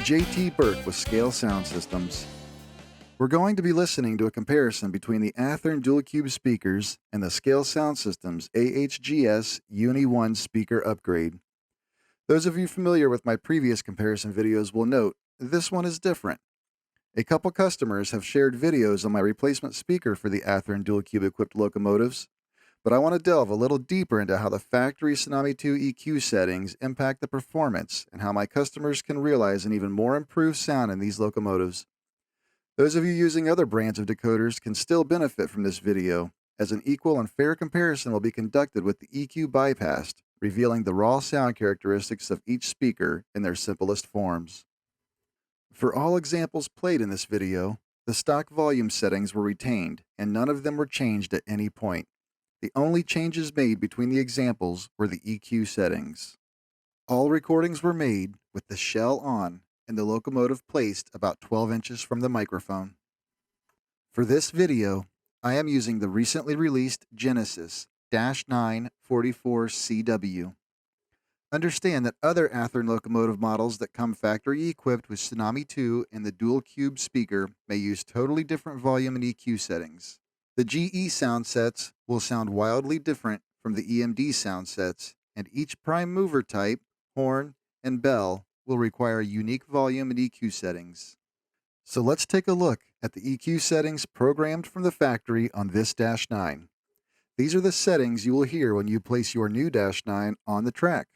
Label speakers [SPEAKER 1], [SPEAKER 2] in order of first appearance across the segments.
[SPEAKER 1] JT Burke with Scale Sound Systems. We're going to be listening to a comparison between the Athearn dual cube speakers and the Scale Sound Systems AHGS-UNI1 speaker upgrade. Those of you familiar with my previous comparison videos will note this one is different. A couple customers have shared videos on my replacement speaker for the Athearn dual cube equipped locomotives, but I want to delve a little deeper into how the factory Tsunami2 EQ settings impact the performance and how my customers can realize an even more improved sound in these locomotives. Those of you using other brands of decoders can still benefit from this video, as an equal and fair comparison will be conducted with the EQ bypassed, revealing the raw sound characteristics of each speaker in their simplest forms. For all examples played in this video, the stock volume settings were retained and none of them were changed at any point. The only changes made between the examples were the EQ settings. All recordings were made with the shell on and the locomotive placed about 12 inches from the microphone. For this video, I am using the recently released Genesis -9 44CW. Understand that other Athearn locomotive models that come factory equipped with Tsunami2 and the dual cube speaker may use totally different volume and EQ settings. The GE sound sets will sound wildly different from the EMD sound sets, and each prime mover type, horn, and bell will require unique volume and EQ settings. So let's take a look at the EQ settings programmed from the factory on this -9. These are the settings you will hear when you place your new -9 on the track.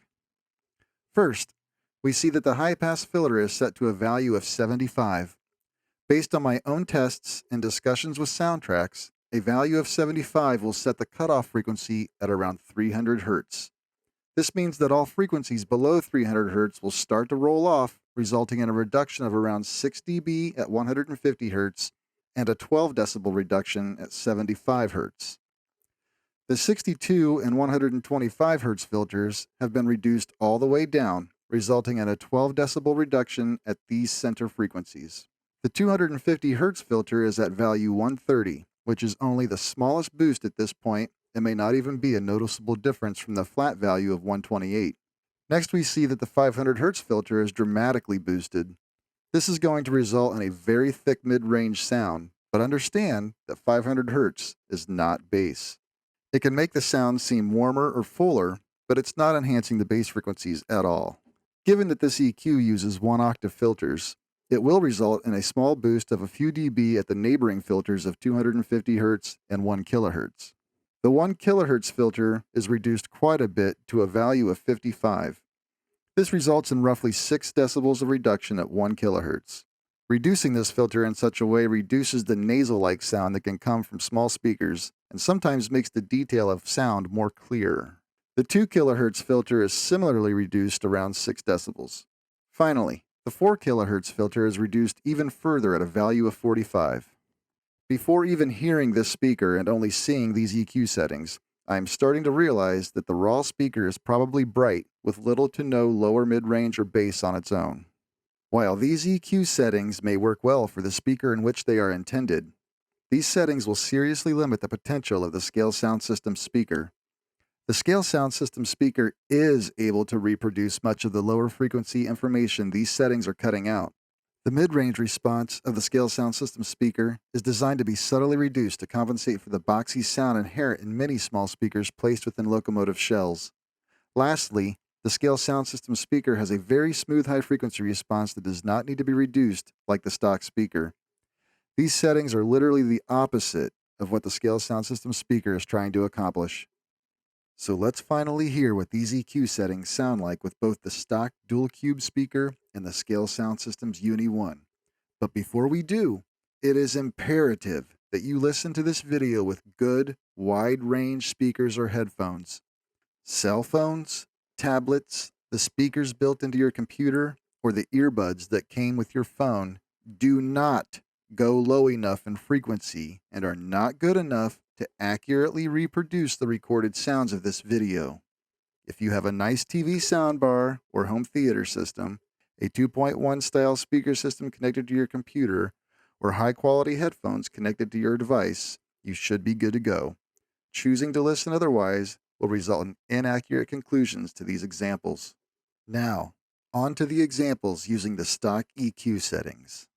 [SPEAKER 1] First, we see that the high-pass filter is set to a value of 75. Based on my own tests and discussions with Soundtracks, a value of 75 will set the cutoff frequency at around 300 Hz. This means that all frequencies below 300 Hz will start to roll off, resulting in a reduction of around 6 dB at 150 Hz and a 12 decibel reduction at 75 Hz. The 62 and 125 Hz filters have been reduced all the way down, resulting in a 12 decibel reduction at these center frequencies. The 250 Hz filter is at value 130, which is only the smallest boost at this point and may not even be a noticeable difference from the flat value of 128. Next, we see that the 500 Hz filter is dramatically boosted. This is going to result in a very thick mid-range sound, but understand that 500 Hz is not bass. It can make the sound seem warmer or fuller, but it's not enhancing the bass frequencies at all. Given that this EQ uses 1-octave filters, it will result in a small boost of a few dB at the neighboring filters of 250 Hz and 1 kHz. The 1 kHz filter is reduced quite a bit to a value of 55. This results in roughly 6 decibels of reduction at 1 kHz. Reducing this filter in such a way reduces the nasal-like sound that can come from small speakers and sometimes makes the detail of sound more clear. The 2 kHz filter is similarly reduced around 6 decibels. Finally, the 4 kHz filter is reduced even further at a value of 45. Before even hearing this speaker and only seeing these EQ settings, I am starting to realize that the raw speaker is probably bright with little to no lower mid-range or bass on its own. While these EQ settings may work well for the speaker in which they are intended, these settings will seriously limit the potential of the Scale Sound Systems speaker. The Scale Sound Systems speaker is able to reproduce much of the lower frequency information these settings are cutting out. The mid-range response of the Scale Sound Systems speaker is designed to be subtly reduced to compensate for the boxy sound inherent in many small speakers placed within locomotive shells. Lastly, the Scale Sound Systems speaker has a very smooth high-frequency response that does not need to be reduced like the stock speaker. These settings are literally the opposite of what the Scale Sound Systems speaker is trying to accomplish. So let's finally hear what these EQ settings sound like with both the stock dual cube speaker and the Scale Sound Systems UNI1. But before we do, it is imperative that you listen to this video with good, wide-range speakers or headphones. Cell phones, tablets, the speakers built into your computer, or the earbuds that came with your phone do not go low enough in frequency and are not good enough to accurately reproduce the recorded sounds of this video. If you have a nice TV soundbar or home theater system, a 2.1 style speaker system connected to your computer, or high-quality headphones connected to your device, you should be good to go. Choosing to listen otherwise will result in inaccurate conclusions to these examples. Now, On to the examples using the stock EQ settings.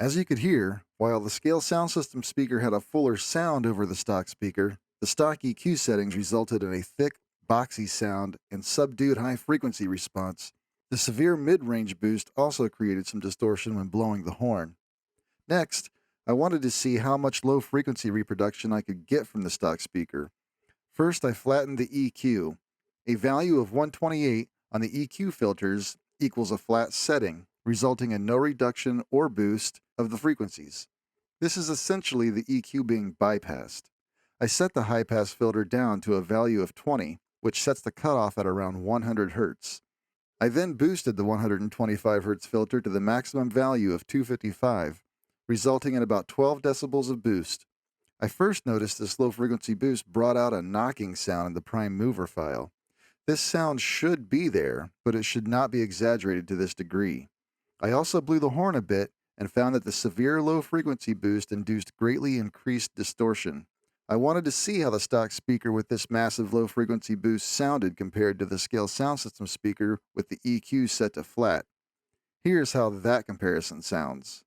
[SPEAKER 1] As you could hear, while the Scale Sound System speaker had a fuller sound over the stock speaker, the stock EQ settings resulted in a thick, boxy sound and subdued high frequency response. The severe mid-range boost also created some distortion when blowing the horn. Next, I wanted to see how much low frequency reproduction I could get from the stock speaker. First, I flattened the EQ. A value of 128 on the EQ filters equals a flat setting, resulting in no reduction or boost of the frequencies. This is essentially the EQ being bypassed. I set the high pass filter down to a value of 20, which sets the cutoff at around 100 Hz. I then boosted the 125 Hz filter to the maximum value of 255, resulting in about 12 decibels of boost. I first noticed this low frequency boost brought out a knocking sound in the prime mover file. This sound should be there, but it should not be exaggerated to this degree. I also blew the horn a bit and found that the severe low frequency boost induced greatly increased distortion. I wanted to see how the stock speaker with this massive low frequency boost sounded compared to the Scale Sound System speaker with the EQ set to flat. Here's how that comparison sounds.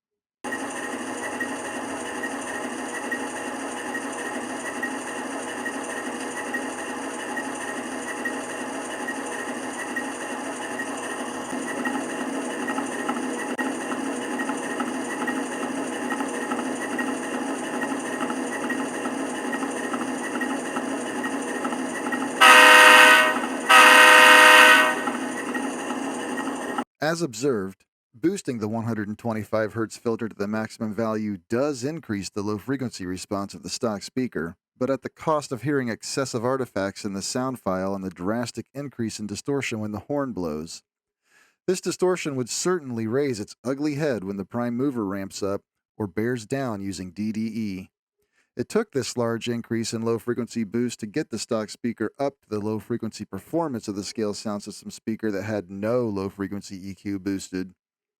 [SPEAKER 1] As observed, boosting the 125 Hz filter to the maximum value does increase the low frequency response of the stock speaker, but at the cost of hearing excessive artifacts in the sound file and the drastic increase in distortion when the horn blows. This distortion would certainly raise its ugly head when the prime mover ramps up or bears down using DDE. It took this large increase in low frequency boost to get the stock speaker up to the low frequency performance of the Scale Sound System speaker that had no low frequency EQ boosted.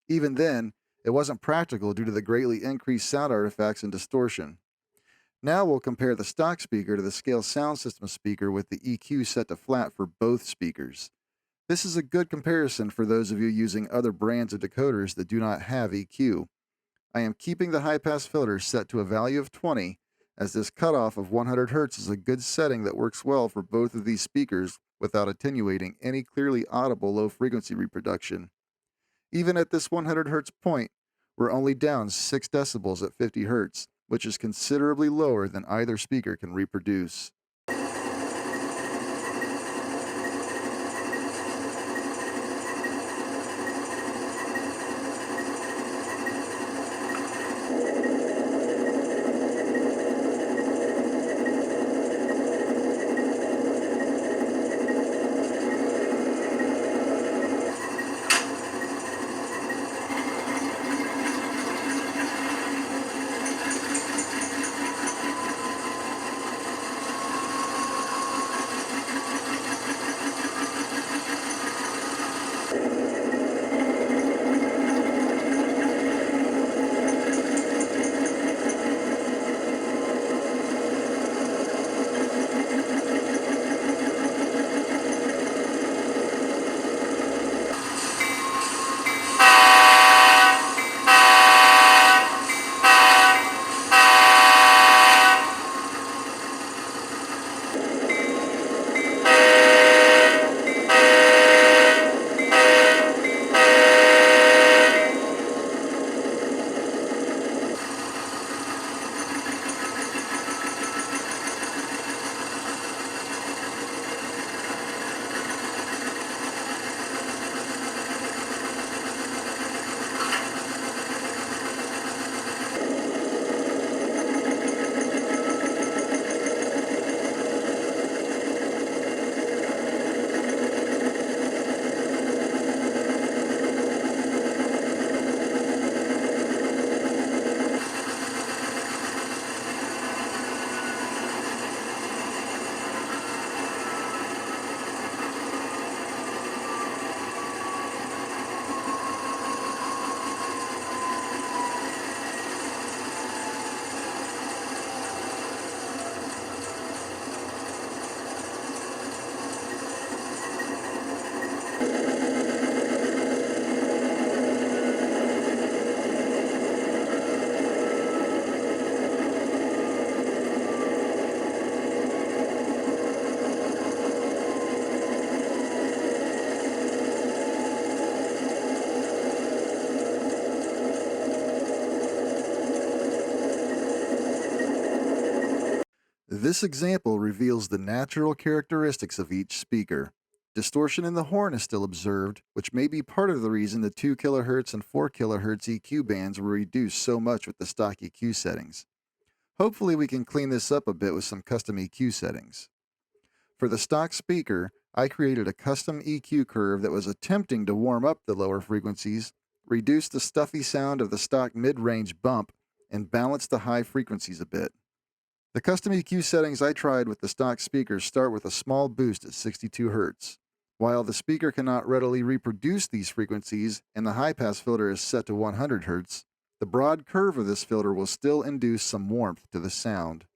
[SPEAKER 1] Even then, it wasn't practical due to the greatly increased sound artifacts and distortion. Now we'll compare the stock speaker to the Scale Sound System speaker with the EQ set to flat for both speakers. This is a good comparison for those of you using other brands of decoders that do not have EQ. I am keeping the high-pass filter set to a value of 20, as this cutoff of 100 Hz is a good setting that works well for both of these speakers without attenuating any clearly audible low-frequency reproduction. Even at this 100 Hz point, we're only down 6 decibels at 50 Hz, which is considerably lower than either speaker can reproduce. This example reveals the natural characteristics of each speaker. Distortion in the horn is still observed, which may be part of the reason the 2 kHz and 4 kHz EQ bands were reduced so much with the stock EQ settings. Hopefully we can clean this up a bit with some custom EQ settings. For the stock speaker, I created a custom EQ curve that was attempting to warm up the lower frequencies, reduce the stuffy sound of the stock mid-range bump, and balance the high frequencies a bit. The custom EQ settings I tried with the stock speakers start with a small boost at 62 Hz. While the speaker cannot readily reproduce these frequencies and the high-pass filter is set to 100 Hz, the broad curve of this filter will still induce some warmth to the sound.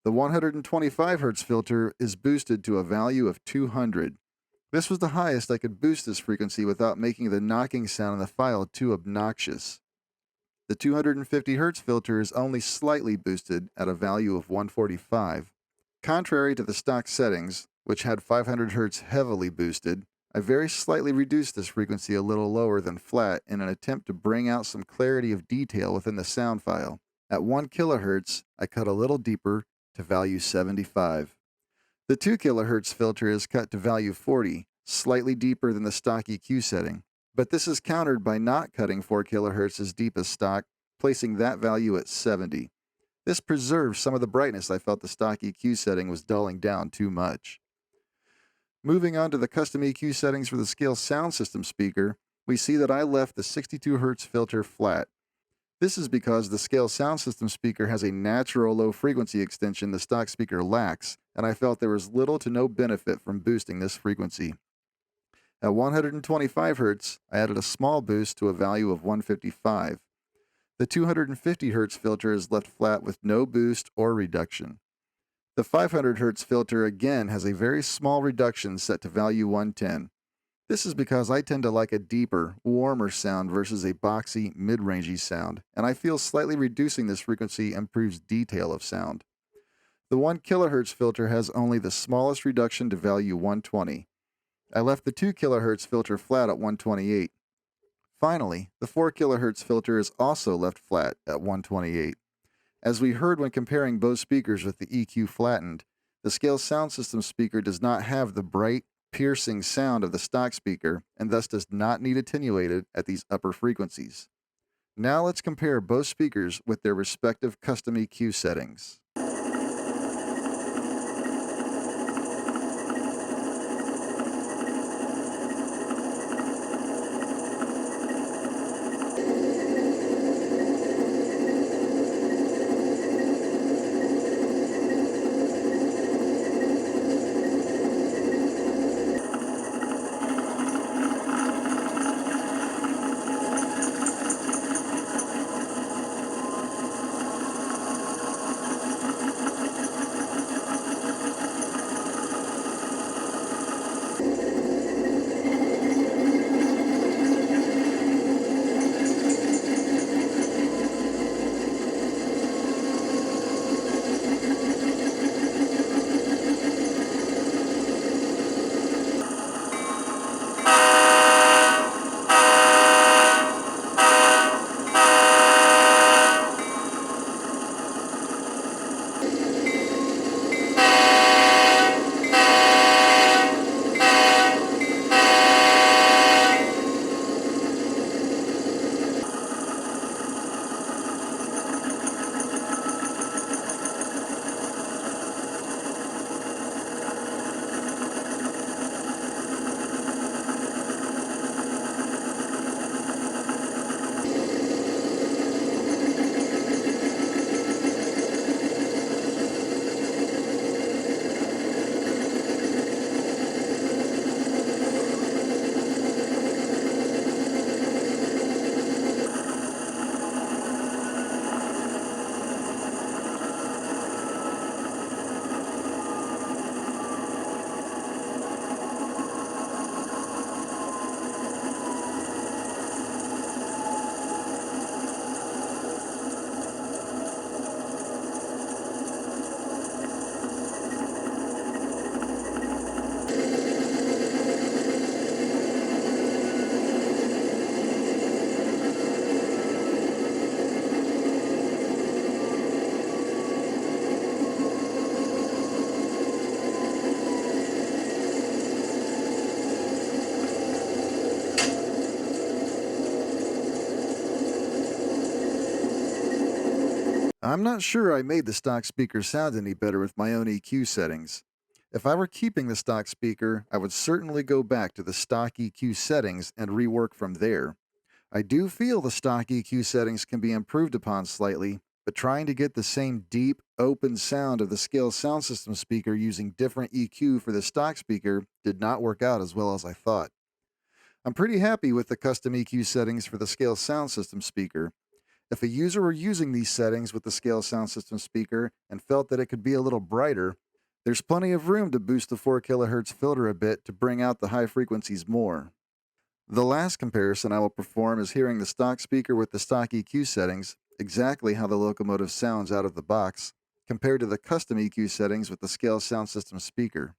[SPEAKER 1] The 125 Hz filter is boosted to a value of 200. This was the highest I could boost this frequency without making the knocking sound in the file too obnoxious. The 250 Hz filter is only slightly boosted at a value of 145. Contrary to the stock settings, which had 500 Hz heavily boosted, I very slightly reduced this frequency a little lower than flat in an attempt to bring out some clarity of detail within the sound file. At 1 kHz, I cut a little deeper to value 75. The 2 kHz filter is cut to value 40, slightly deeper than the stock EQ setting. But this is countered by not cutting 4 kHz as deep as stock, placing that value at 70. This preserves some of the brightness I felt the stock EQ setting was dulling down too much. Moving on to the custom EQ settings for the Scale Sound System speaker, we see that I left the 62 Hz filter flat. This is because the Scale Sound System speaker has a natural low frequency extension the stock speaker lacks, and I felt there was little to no benefit from boosting this frequency. At 125 Hz, I added a small boost to a value of 155. The 250 Hz filter is left flat with no boost or reduction. The 500 Hz filter again has a very small reduction set to value 110. This is because I tend to like a deeper, warmer sound versus a boxy, mid-rangey sound, and I feel slightly reducing this frequency improves detail of sound. The 1 kHz filter has only the smallest reduction to value 120. I left the 2 kHz filter flat at 128. Finally, the 4 kHz filter is also left flat at 128. As we heard when comparing both speakers with the EQ flattened, the Scale Sound System speaker does not have the bright, piercing sound of the stock speaker and thus does not need attenuated at these upper frequencies. Now let's compare both speakers with their respective custom EQ settings. I'm not sure I made the stock speaker sound any better with my own EQ settings. If I were keeping the stock speaker, I would certainly go back to the stock EQ settings and rework from there. I do feel the stock EQ settings can be improved upon slightly, but trying to get the same deep, open sound of the Scale Sound System speaker using different EQ for the stock speaker did not work out as well as I thought. I'm pretty happy with the custom EQ settings for the Scale Sound System speaker. If a user were using these settings with the Scale Sound System speaker and felt that it could be a little brighter, there's plenty of room to boost the 4 kHz filter a bit to bring out the high frequencies more. The last comparison I will perform is hearing the stock speaker with the stock EQ settings, exactly how the locomotive sounds out of the box, compared to the custom EQ settings with the Scale Sound System speaker.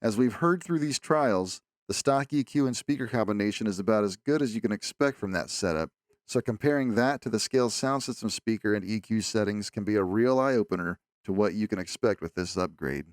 [SPEAKER 1] As we've heard through these trials, the stock EQ and speaker combination is about as good as you can expect from that setup, so comparing that to the Scale Sound System speaker and EQ settings can be a real eye-opener to what you can expect with this upgrade.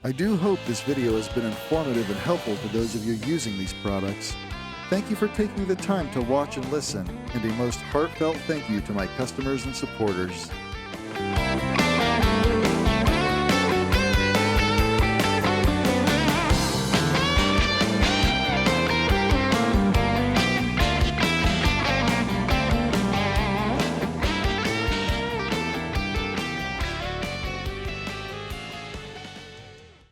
[SPEAKER 1] I do hope this video has been informative and helpful to those of you using these products. Thank you for taking the time to watch and listen, and a most heartfelt thank you to my customers and supporters.